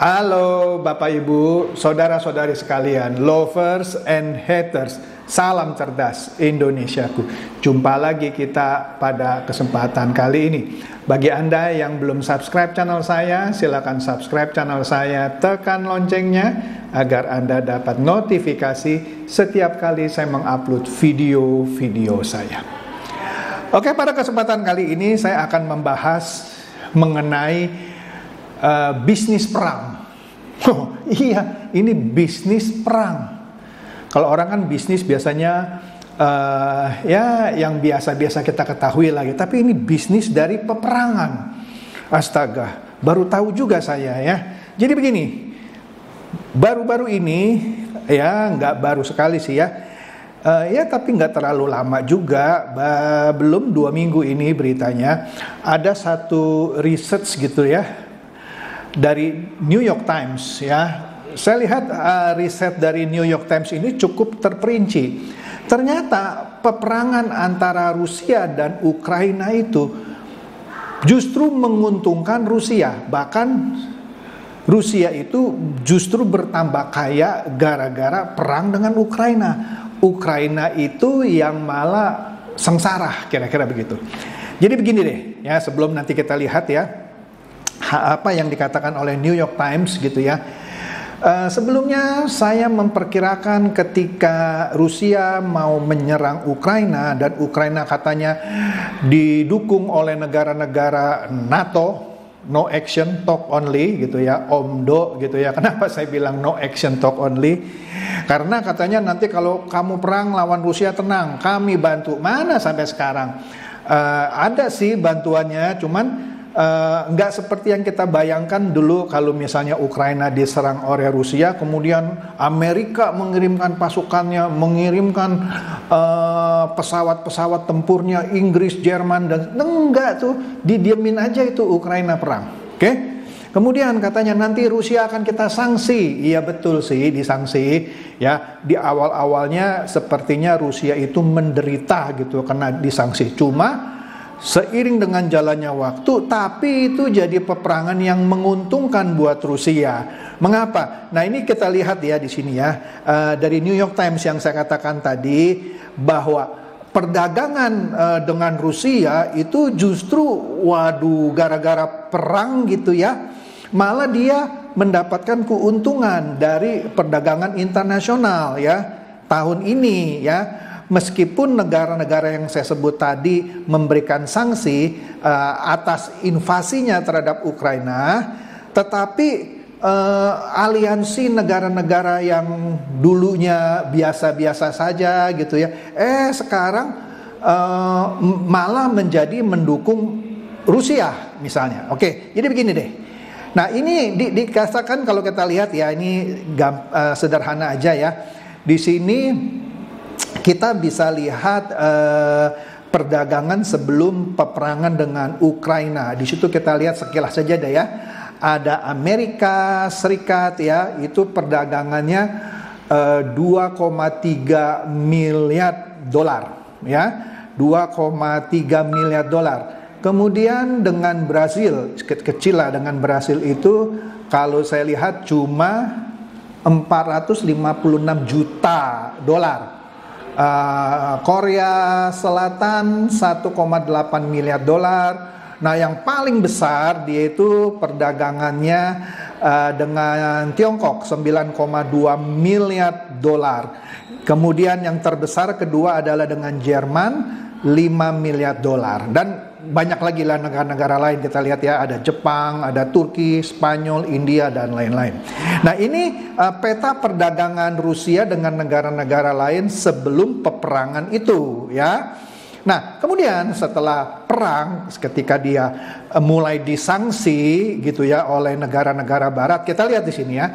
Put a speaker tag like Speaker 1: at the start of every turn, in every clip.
Speaker 1: Halo Bapak Ibu, saudara-saudari sekalian, lovers and haters, salam cerdas Indonesiaku. Jumpa lagi kita pada kesempatan kali ini. Bagi Anda yang belum subscribe channel saya, silakan subscribe channel saya, tekan loncengnya agar Anda dapat notifikasi setiap kali saya mengupload video-video saya. Oke, pada kesempatan kali ini saya akan membahas mengenai bisnis perang. Oh iya, ini bisnis perang. Kalau orang kan bisnis biasanya ya yang biasa-biasa kita ketahui lagi. Tapi ini bisnis dari peperangan. Astaga, baru tahu juga saya ya. Jadi begini, baru-baru ini ya, nggak baru sekali sih ya. Ya tapi nggak terlalu lama juga, belum 2 minggu ini beritanya. Ada satu research gitu ya, dari New York Times ya. Saya lihat riset dari New York Times ini cukup terperinci. Ternyata peperangan antara Rusia dan Ukraina itu justru menguntungkan Rusia. Bahkan Rusia itu justru bertambah kaya gara-gara perang dengan Ukraina. Ukraina itu yang malah sengsara, kira-kira begitu. Jadi begini deh ya, sebelum nanti kita lihat ya apa yang dikatakan oleh New York Times gitu ya. Sebelumnya saya memperkirakan ketika Rusia mau menyerang Ukraina dan Ukraina katanya didukung oleh negara-negara NATO, no action talk only gitu ya, OMDO gitu ya. Kenapa saya bilang no action talk only? Karena katanya nanti kalau kamu perang lawan Rusia tenang, kami bantu. Mana sampai sekarang? Ada sih bantuannya, cuman nggak seperti yang kita bayangkan dulu. Kalau misalnya Ukraina diserang oleh Rusia, kemudian Amerika mengirimkan pasukannya, mengirimkan pesawat-pesawat tempurnya, Inggris, Jerman, dan enggak tuh, didiemin aja itu Ukraina perang. Oke? Kemudian katanya nanti Rusia akan kita sanksi. Iya betul sih, disanksi ya. Di awal-awalnya sepertinya Rusia itu menderita gitu karena disanksi. Cuma seiring dengan jalannya waktu, tapi itu jadi peperangan yang menguntungkan buat Rusia. Mengapa? Nah ini kita lihat ya di sini ya, dari New York Times yang saya katakan tadi, bahwa perdagangan dengan Rusia itu justru, waduh, gara-gara perang gitu ya, malah dia mendapatkan keuntungan dari perdagangan internasional ya tahun ini ya. Meskipun negara-negara yang saya sebut tadi memberikan sanksi atas invasinya terhadap Ukraina, tetapi aliansi negara-negara yang dulunya biasa-biasa saja gitu ya, sekarang malah menjadi mendukung Rusia misalnya. Oke, jadi begini deh. Nah ini dikatakan kalau kita lihat ya, ini sederhana aja ya. Di sini kita bisa lihat perdagangan sebelum peperangan dengan Ukraina. Di situ kita lihat sekilas saja deh ya. Ada Amerika Serikat ya, itu perdagangannya 2,3 miliar dolar ya. 2,3 miliar dolar. Kemudian dengan Brasil, kecil lah, dengan Brasil itu kalau saya lihat cuma 456 juta dolar. Korea Selatan 1,8 miliar dolar. Nah yang paling besar dia itu perdagangannya dengan Tiongkok 9,2 miliar dolar. Kemudian yang terbesar kedua adalah dengan Jerman 5 miliar dolar. Dan banyak lagi lah negara-negara lain, kita lihat ya, ada Jepang, ada Turki, Spanyol, India, dan lain-lain. Nah ini peta perdagangan Rusia dengan negara-negara lain sebelum peperangan itu ya. Nah kemudian setelah perang, ketika dia mulai disanksi gitu ya oleh negara-negara barat, kita lihat di sini ya,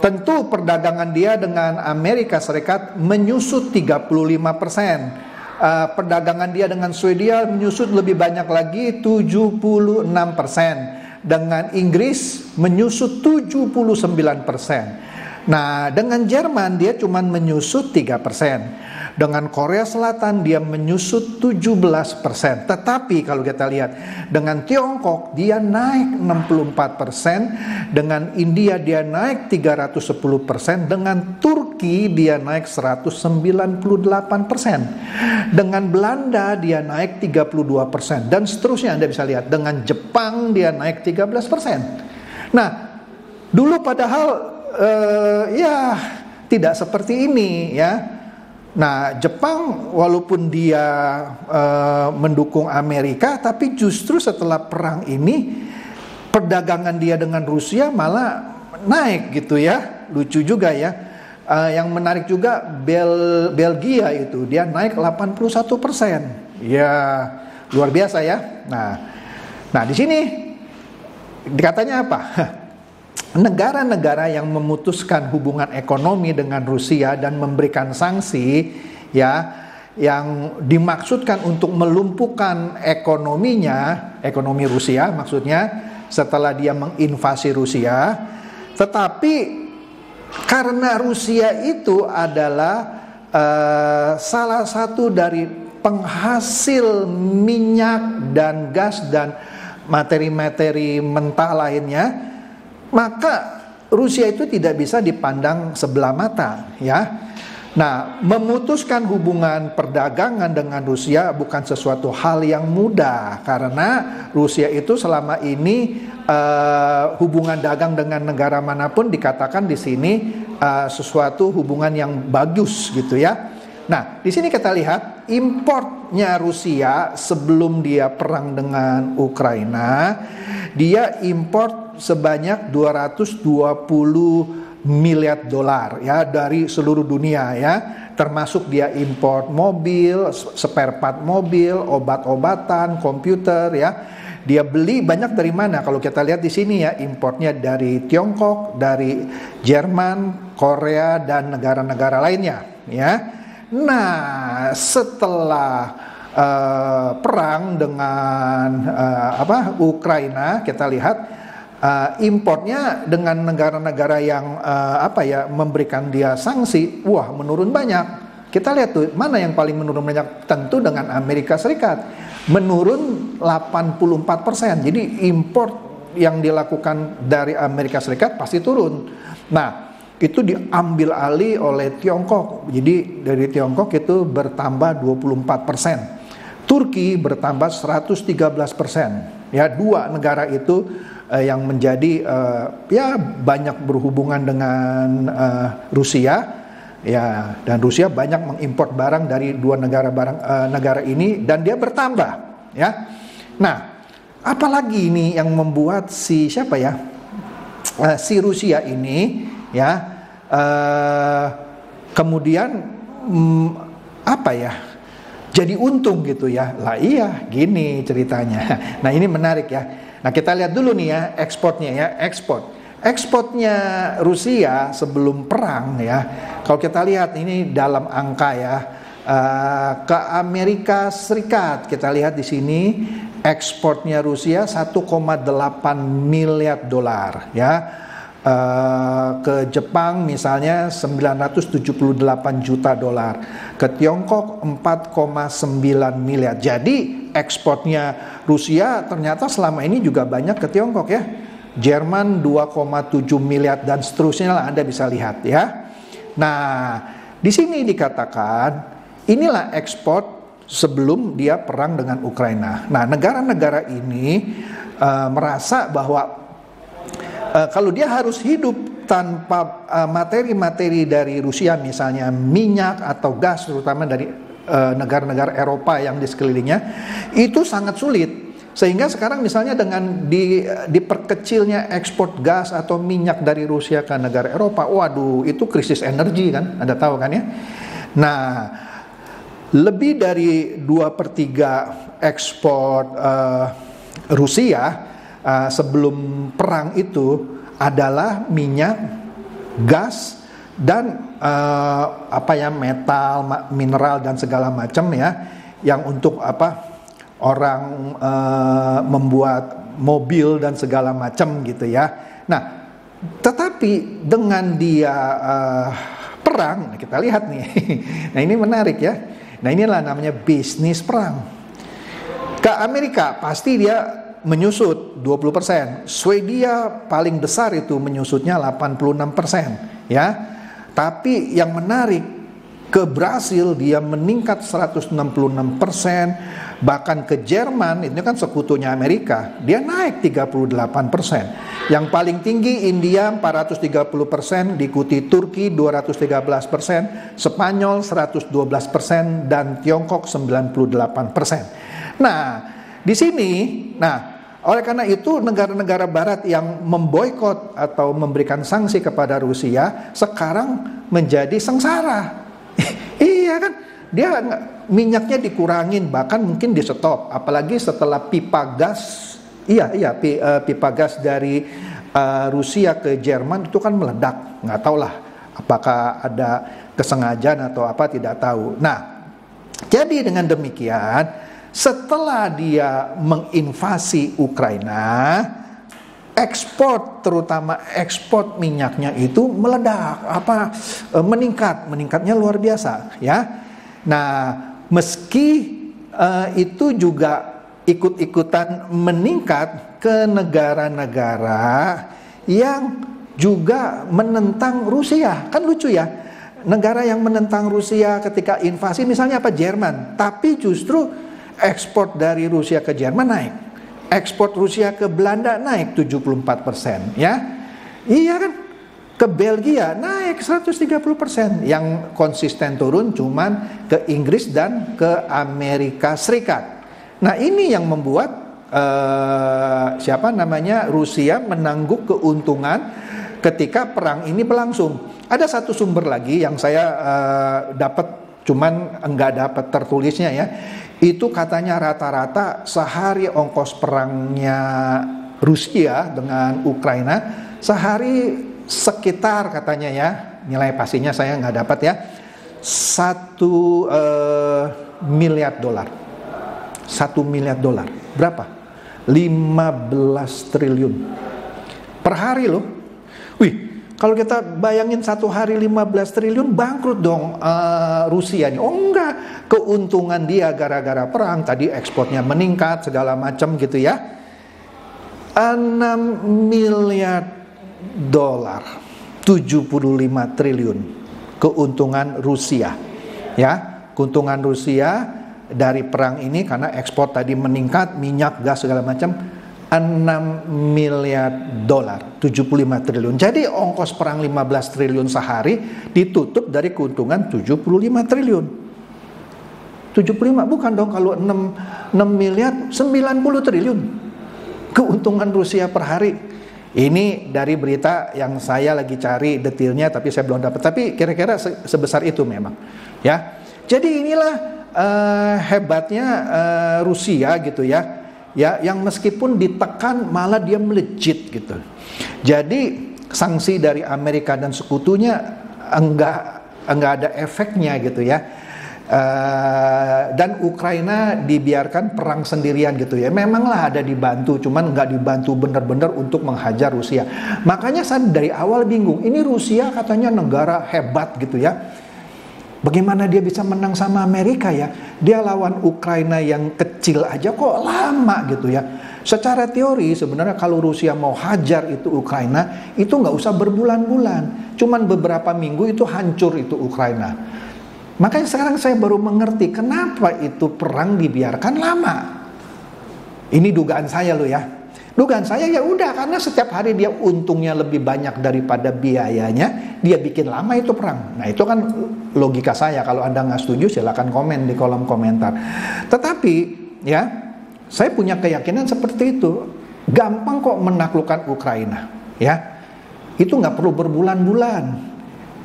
Speaker 1: tentu perdagangan dia dengan Amerika Serikat menyusut 35%. Perdagangan dia dengan Swedia menyusut lebih banyak lagi 76%. Dengan Inggris menyusut 79%. Nah, dengan Jerman dia cuma menyusut 3%. Dengan Korea Selatan dia menyusut 17%. Tetapi kalau kita lihat dengan Tiongkok dia naik 64%, dengan India dia naik 310%, dengan Turki dia naik 198%. Dengan Belanda dia naik 32% dan seterusnya. Anda bisa lihat dengan Jepang dia naik 13%. Nah, dulu padahal ya tidak seperti ini ya. Nah, Jepang walaupun dia mendukung Amerika, tapi justru setelah perang ini perdagangan dia dengan Rusia malah naik gitu ya. Lucu juga ya. Yang menarik juga Belgia itu dia naik 81%. Ya, luar biasa ya. Nah di sini dikatanya apa? Negara-negara yang memutuskan hubungan ekonomi dengan Rusia dan memberikan sanksi ya, yang dimaksudkan untuk melumpuhkan ekonomi Rusia maksudnya setelah dia menginvasi Rusia. Tetapi karena Rusia itu adalah salah satu dari penghasil minyak dan gas dan materi-materi mentah lainnya, maka Rusia itu tidak bisa dipandang sebelah mata ya. Nah, memutuskan hubungan perdagangan dengan Rusia bukan sesuatu hal yang mudah, karena Rusia itu selama ini hubungan dagang dengan negara manapun dikatakan di sini sesuatu hubungan yang bagus gitu ya. Nah, di sini kita lihat importnya Rusia sebelum dia perang dengan Ukraina, dia import sebanyak 220 miliar dolar ya dari seluruh dunia ya, termasuk dia import mobil, spare part mobil, obat-obatan, komputer ya. Dia beli banyak dari mana? Kalau kita lihat di sini ya, importnya dari Tiongkok, dari Jerman, Korea dan negara-negara lainnya ya. Nah, setelah perang dengan Ukraina, kita lihat importnya dengan negara-negara yang memberikan dia sanksi, wah menurun banyak. Kita lihat tuh mana yang paling menurun banyak, tentu dengan Amerika Serikat, menurun 84%. Jadi import yang dilakukan dari Amerika Serikat pasti turun. Nah, itu diambil alih oleh Tiongkok. Jadi dari Tiongkok itu bertambah 24%. Turki bertambah 113%. Ya, dua negara itu yang menjadi ya banyak berhubungan dengan Rusia ya, dan Rusia banyak mengimpor barang dari dua negara ini dan dia bertambah ya. Nah, apalagi ini yang membuat si Rusia ini ya kemudian jadi untung gitu ya. Lah iya, gini ceritanya. Nah, ini menarik ya. Nah, kita lihat dulu nih ya ekspornya ya, ekspornya Rusia sebelum perang ya. Kalau kita lihat ini dalam angka ya, ke Amerika Serikat kita lihat di sini ekspornya Rusia 1,8 miliar dolar ya. Ke Jepang misalnya 978 juta dolar, ke Tiongkok 4,9 miliar. Jadi ekspornya Rusia ternyata selama ini juga banyak ke Tiongkok ya. Jerman 2,7 miliar dan seterusnya lah, Anda bisa lihat ya. Nah, di sini dikatakan inilah ekspor sebelum dia perang dengan Ukraina. Nah, negara-negara ini merasa bahwa kalau dia harus hidup tanpa materi-materi dari Rusia, misalnya minyak atau gas, terutama dari negara-negara Eropa yang di sekelilingnya, itu sangat sulit. Sehingga sekarang misalnya dengan diperkecilnya ekspor gas atau minyak dari Rusia ke negara Eropa, waduh, itu krisis energi kan, Anda tahu kan ya. Nah, lebih dari 2/3 ekspor Rusia sebelum perang itu adalah minyak, gas, dan metal, mineral dan segala macam ya, yang untuk orang membuat mobil dan segala macam gitu ya. Nah, Tetapi dengan dia perang, nah kita lihat nih. Nah ini menarik ya. Nah inilah namanya bisnis perang. Ke Amerika pasti dia menyusut 20%. Swedia paling besar itu menyusutnya 86%, ya. Tapi yang menarik, ke Brasil dia meningkat 166%. Bahkan ke Jerman, ini kan sekutunya Amerika, dia naik 38%. Yang paling tinggi India 430%, diikuti Turki 213%, Spanyol 112%, dan Tiongkok 98%. Nah, di sini, oleh karena itu negara-negara barat yang memboikot atau memberikan sanksi kepada Rusia sekarang menjadi sengsara. Iya kan? Dia minyaknya dikurangin, bahkan mungkin di stop, apalagi setelah pipa gas, pipa gas dari Rusia ke Jerman itu kan meledak. Nggak tahulah apakah ada kesengajaan atau apa, tidak tahu. Nah, jadi dengan demikian, setelah dia menginvasi Ukraina, ekspor, terutama ekspor minyaknya itu meledak, meningkatnya luar biasa, ya. Nah, meski itu juga ikut-ikutan meningkat ke negara-negara yang juga menentang Rusia. Kan lucu ya, negara yang menentang Rusia ketika invasi, misalnya Jerman, tapi justru ekspor dari Rusia ke Jerman naik, ekspor Rusia ke Belanda naik 74%, ya. Iya kan? Ke Belgia naik 130%. Yang konsisten turun cuman ke Inggris dan ke Amerika Serikat. Nah, ini yang membuat Rusia menangguk keuntungan ketika perang ini berlangsung. Ada satu sumber lagi yang saya dapat, cuman enggak dapat tertulisnya ya. Itu katanya rata-rata sehari ongkos perangnya Rusia dengan Ukraina sehari sekitar, katanya ya, nilai pastinya saya nggak dapat ya, 1 miliar dolar. 1 miliar dolar berapa? 15 triliun per hari loh. Wih, kalau kita bayangin satu hari 15 triliun, bangkrut dong Rusia nih. Oh enggak, keuntungan dia gara-gara perang, tadi ekspornya meningkat segala macam gitu ya. 6 miliar dolar, 75 triliun keuntungan Rusia, ya. Keuntungan Rusia dari perang ini karena ekspor tadi meningkat, minyak, gas segala macam, 6 miliar dolar, 75 triliun. Jadi ongkos perang 15 triliun sehari ditutup dari keuntungan 75 triliun. 75 bukan dong, kalau 6 miliar 90 triliun keuntungan Rusia per hari. Ini dari berita yang saya lagi cari detailnya, tapi saya belum dapat. Tapi kira-kira sebesar itu memang, ya. Jadi inilah hebatnya Rusia gitu ya, yang meskipun ditekan malah dia melejit gitu. Jadi sanksi dari Amerika dan sekutunya enggak ada efeknya gitu ya. Dan Ukraina dibiarkan perang sendirian gitu ya. Memanglah ada dibantu, cuman nggak dibantu benar-benar untuk menghajar Rusia. Makanya saya dari awal bingung, ini Rusia katanya negara hebat gitu ya, bagaimana dia bisa menang sama Amerika ya? Dia lawan Ukraina yang kecil aja kok lama gitu ya. Secara teori sebenarnya kalau Rusia mau hajar itu Ukraina, itu nggak usah berbulan-bulan, cuman beberapa minggu itu hancur itu Ukraina. Makanya sekarang saya baru mengerti kenapa itu perang dibiarkan lama. Ini dugaan saya loh ya. Dugaan saya ya udah, karena setiap hari dia untungnya lebih banyak daripada biayanya, dia bikin lama itu perang. Nah itu kan logika saya. Kalau Anda nggak setuju silakan komen di kolom komentar. Tetapi ya, saya punya keyakinan seperti itu. Gampang kok menaklukkan Ukraina, ya. Itu nggak perlu berbulan-bulan.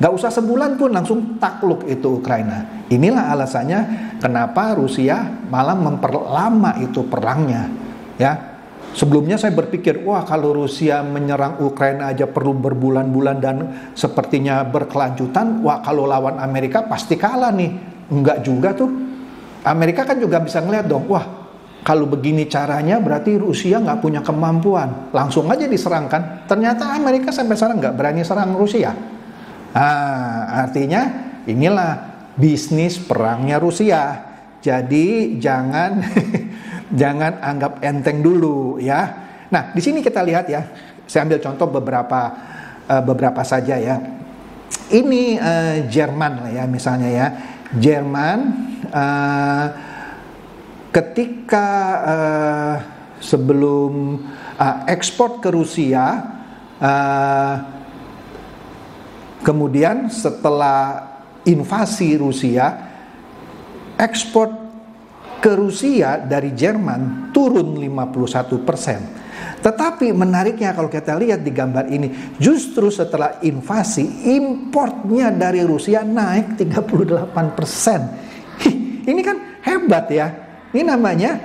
Speaker 1: Gak usah sebulan pun langsung takluk itu Ukraina. Inilah alasannya kenapa Rusia malah memperlama itu perangnya, ya. Sebelumnya saya berpikir, wah kalau Rusia menyerang Ukraina aja perlu berbulan-bulan dan sepertinya berkelanjutan, wah kalau lawan Amerika pasti kalah nih. Enggak juga tuh. Amerika kan juga bisa ngeliat dong, wah kalau begini caranya berarti Rusia nggak punya kemampuan, langsung aja diserangkan. Ternyata Amerika sampai sekarang nggak berani serang Rusia. Artinya inilah bisnis perangnya Rusia. Jadi jangan jangan anggap enteng dulu ya. Nah, di sini kita lihat ya. Saya ambil contoh beberapa saja ya. Ini Jerman lah ya, misalnya ya. Jerman ketika sebelum ekspor ke Rusia, kemudian setelah invasi Rusia, ekspor ke Rusia dari Jerman turun 51%. Tetapi menariknya kalau kita lihat di gambar ini, justru setelah invasi, importnya dari Rusia naik 38%. Ini kan hebat ya. Ini namanya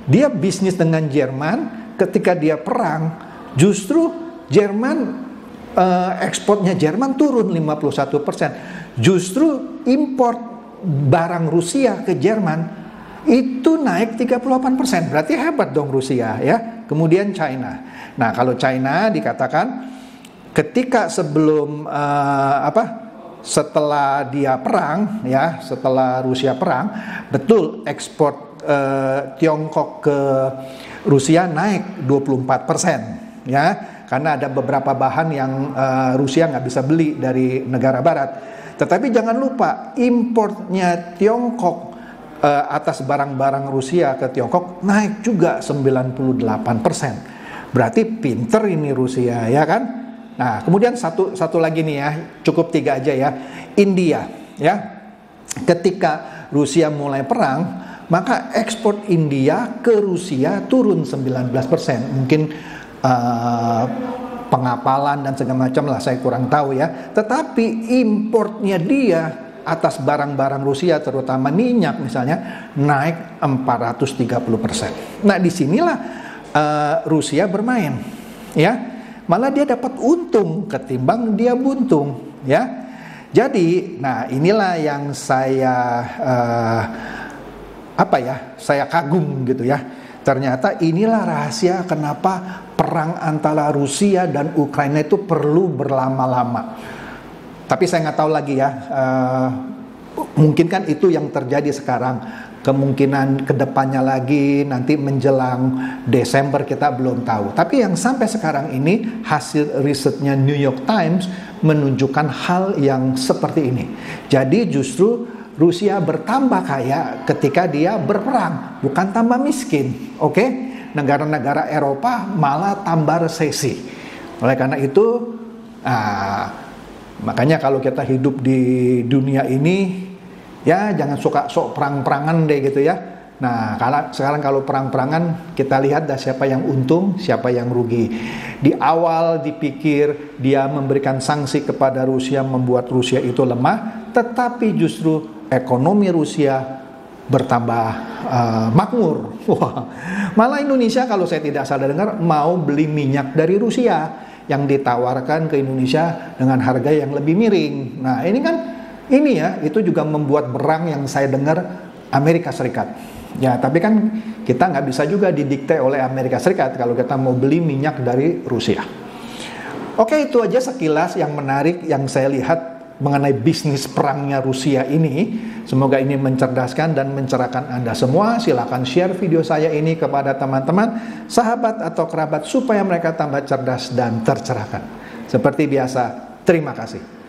Speaker 1: dia bisnis dengan Jerman. Ketika dia perang, justru Jerman ekspornya Jerman turun 51%. Justru import barang Rusia ke Jerman itu naik 38%. Berarti hebat dong Rusia ya. Kemudian China. Nah, kalau China dikatakan ketika sebelum setelah dia perang ya, setelah Rusia perang, betul ekspor Tiongkok ke Rusia naik 24% ya, karena ada beberapa bahan yang Rusia nggak bisa beli dari negara barat. Tetapi jangan lupa importnya Tiongkok atas barang-barang Rusia ke Tiongkok naik juga 98%. Berarti pinter ini Rusia ya kan. Nah, kemudian satu lagi nih ya, cukup 3 aja ya. India ya. Ketika Rusia mulai perang, maka ekspor India ke Rusia turun 19%. Mungkin pengapalan dan segala macam lah, saya kurang tahu ya. Tetapi importnya dia atas barang-barang Rusia, terutama minyak misalnya, naik 430%. Nah, disinilah Rusia bermain ya. Malah dia dapat untung ketimbang dia buntung ya. Jadi, nah inilah yang saya saya kagum gitu ya. Ternyata inilah rahasia kenapa perang antara Rusia dan Ukraina itu perlu berlama-lama. Tapi saya nggak tahu lagi ya, mungkin kan itu yang terjadi sekarang. Kemungkinan kedepannya lagi nanti menjelang Desember kita belum tahu. Tapi yang sampai sekarang ini hasil risetnya New York Times menunjukkan hal yang seperti ini. Jadi justru Rusia bertambah kaya ketika dia berperang, bukan tambah miskin. Oke? Negara-negara Eropa malah tambah resesi. Oleh karena itu, makanya kalau kita hidup di dunia ini, ya jangan suka sok perang-perangan deh gitu ya. Nah, sekarang kalau perang-perangan, kita lihat dah siapa yang untung, siapa yang rugi. Di awal dipikir dia memberikan sanksi kepada Rusia, membuat Rusia itu lemah, tetapi justru ekonomi Rusia bertambah makmur. Wah, malah Indonesia kalau saya tidak salah dengar mau beli minyak dari Rusia yang ditawarkan ke Indonesia dengan harga yang lebih miring. Nah, ini kan itu juga membuat berang yang saya dengar Amerika Serikat. Ya, tapi kan kita nggak bisa juga didikte oleh Amerika Serikat kalau kita mau beli minyak dari Rusia. Oke, itu aja sekilas yang menarik yang saya lihat mengenai bisnis perangnya Rusia ini. Semoga ini mencerdaskan dan mencerahkan Anda semua. Silakan share video saya ini kepada teman-teman, sahabat atau kerabat supaya mereka tambah cerdas dan tercerahkan. Seperti biasa, terima kasih.